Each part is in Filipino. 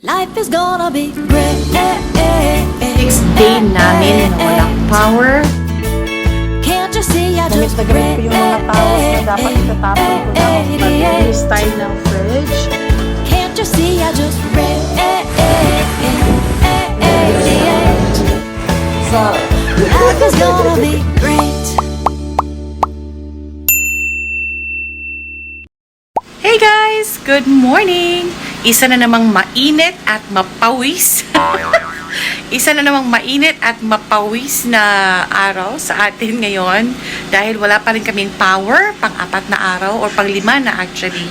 Life is gonna be great. 6th day namin na walang power. Can't you see I Gamit just na gamit ko yung mga towels na dapat itatapon ko na mag-release tayo ng fridge. Can't you see I just So, life is gonna be great. hey guys! Good morning! Isa na namang mainit at mapawis. Isa na namang mainit at mapawis na araw sa atin ngayon dahil wala pa rin kaming power, pang-4 na araw or pang-5 na actually.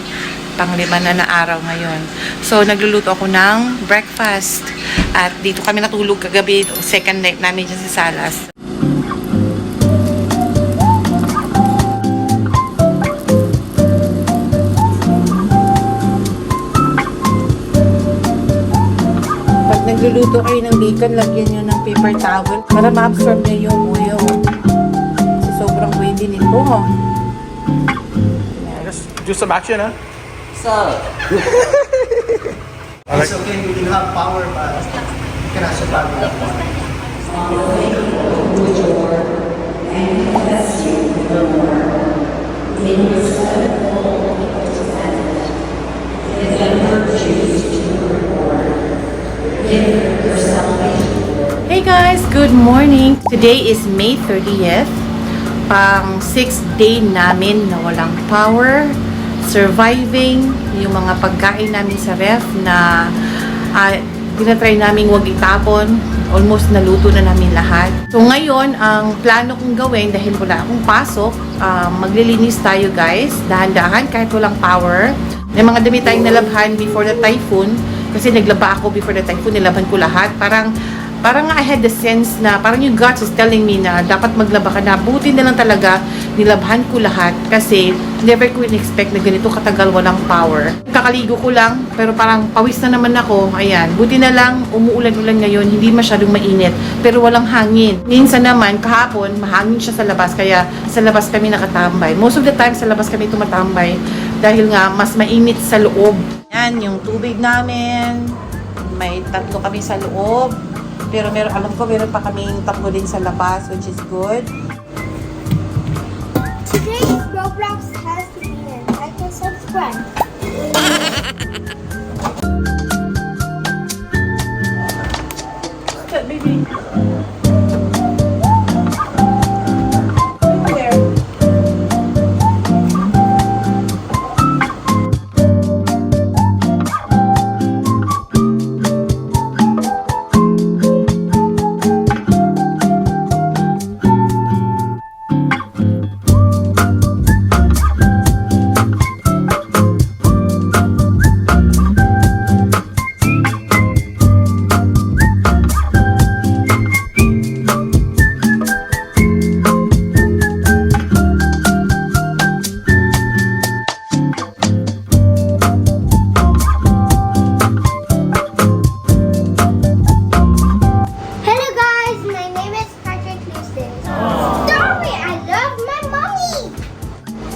Pang-5 na araw ngayon. So, nagluluto ako ng breakfast at dito kami natulog kagabi, second night namin dyan sa Salas. Nagluluto kayo ng bacon, lagyan nyo ng paper towel para ma-absorb nyo yung oil. So, sobrang pwede nito. Just do some action, huh? So, it's okay, we can have power, but you cannot survive without water. Hey guys, good morning! Today is May 30th. Pang 6th day namin na walang power. Surviving yung mga pagkain namin sa ref na tinatry namin wag itapon. Almost naluto na namin lahat. So ngayon, ang plano kong gawin dahil wala akong pasok, maglilinis tayo guys. Dahan-dahan kahit walang power. May mga damit tayong nalabhan before the typhoon. Kasi naglaba ako before the typhoon, nilaban ko lahat. Parang I had the sense na, parang yung guts is telling me na dapat maglaba ka na. Buti na lang talaga, nilabhan ko lahat. Kasi never ko in-expect na ganito katagal walang power. Kakaligo ko lang, pero parang pawis na naman ako. Ayan, buti na lang, umuulan-ulan ngayon, hindi masyadong mainit. Pero walang hangin. Minsan naman, kahapon, mahangin siya sa labas. Kaya sa labas kami nakatambay. Most of the time, sa labas kami tumatambay. Dahil nga, mas mainit sa loob. Yan, yung tubig namin. May 3 kami sa loob. Pero alam ko, meron pa kaming 3 din sa labas, which is good. Today's Roblox has to be in. Like and subscribe. What's that, baby?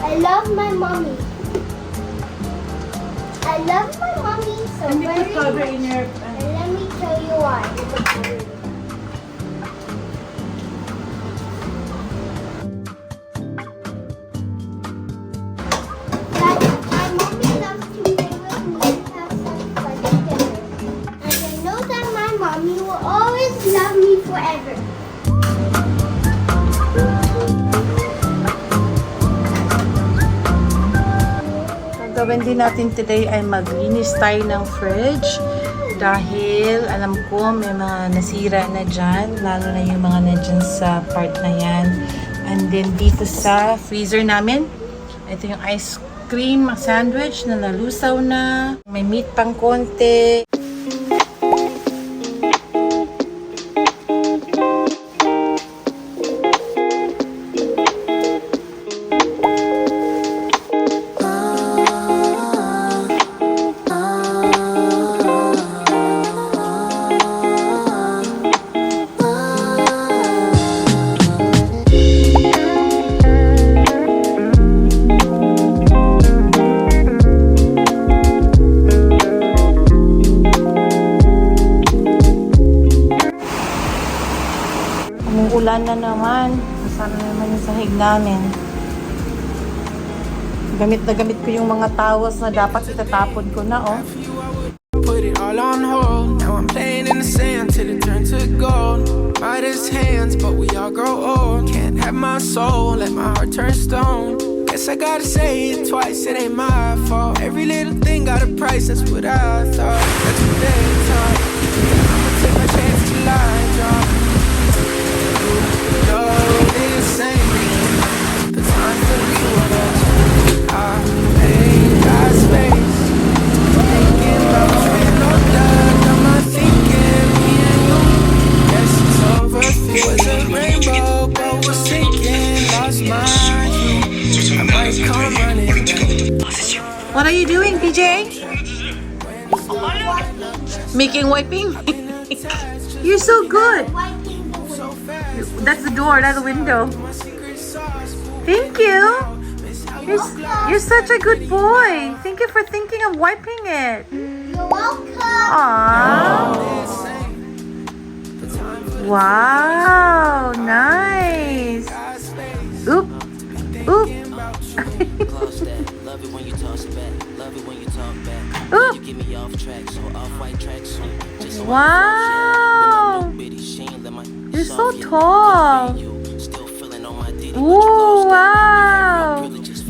I love my mommy so very much. And let me tell you why. That my mommy loves to play with me and have some fun together. And I know that my mommy will always love me forever. Gawin din natin today ay maglinis tayo ng fridge dahil alam ko may mga nasira na dyan, lalo na yung mga nandyan sa part na yan. And then dito sa freezer namin, ito yung ice cream sandwich na nalusaw na, may meat pang konti. Umuulan na naman. Nasaan na naman yung sahig namin. Gamit na gamit ko yung mga towels na dapat itatapon ko na, oh. Put it all on hold. Now I'm playing in the sand till it turns to gold. Midas hands, but we all grow old. Can't have my soul, let my heart turn stone. Guess I gotta say it twice, it ain't my fault. Every little thing got a price, that's what I thought. That's what they taught. I'ma take my chance till I drop. You know this ain't me. The time for the two of us. I ain't got space. Thinking about you and no doubt. I'm not thinking me and you. Guess it's over. It was a rainbow, but we're sinking. Lost my view. I might come running back. What are you doing, PJ? Making wiping? You're so good. Wiping the window. That's the door, not the window. Thank you. You're such a good boy. Thank you for thinking of wiping it. You're welcome. Aww. Wow, nice. Oop. Oop. Gloss that. Love it when you toss it back. Love it when you talk back. Oop. You get me off track, so off white track soon. Just so Wow. You're so tall. Still feeling on my ditty. Ooh, wow.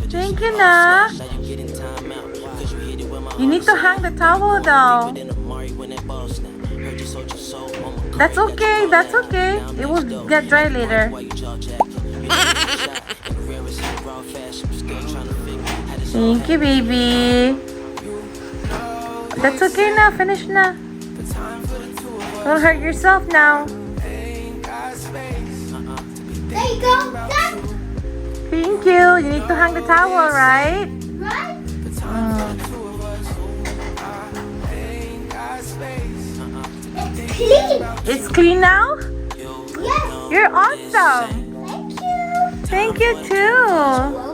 Thank you, na. Now you getting time out. Cause you hit it with my You need to hang the towel though. in a Mari when that boss now. Heard you sold your soul. Mama, That's okay, that's okay. It will get dry later. why you jaw jacking? You know you shot in the rarest raw fashion. Still trying to figure how this all Thank you, baby. That's okay now. Finish na. Don't hurt yourself now. There you go. Done. Thank you. You need to hang the towel, right? Right? It's clean. It's clean now? Yes. You're awesome. Thank you. Thank you too.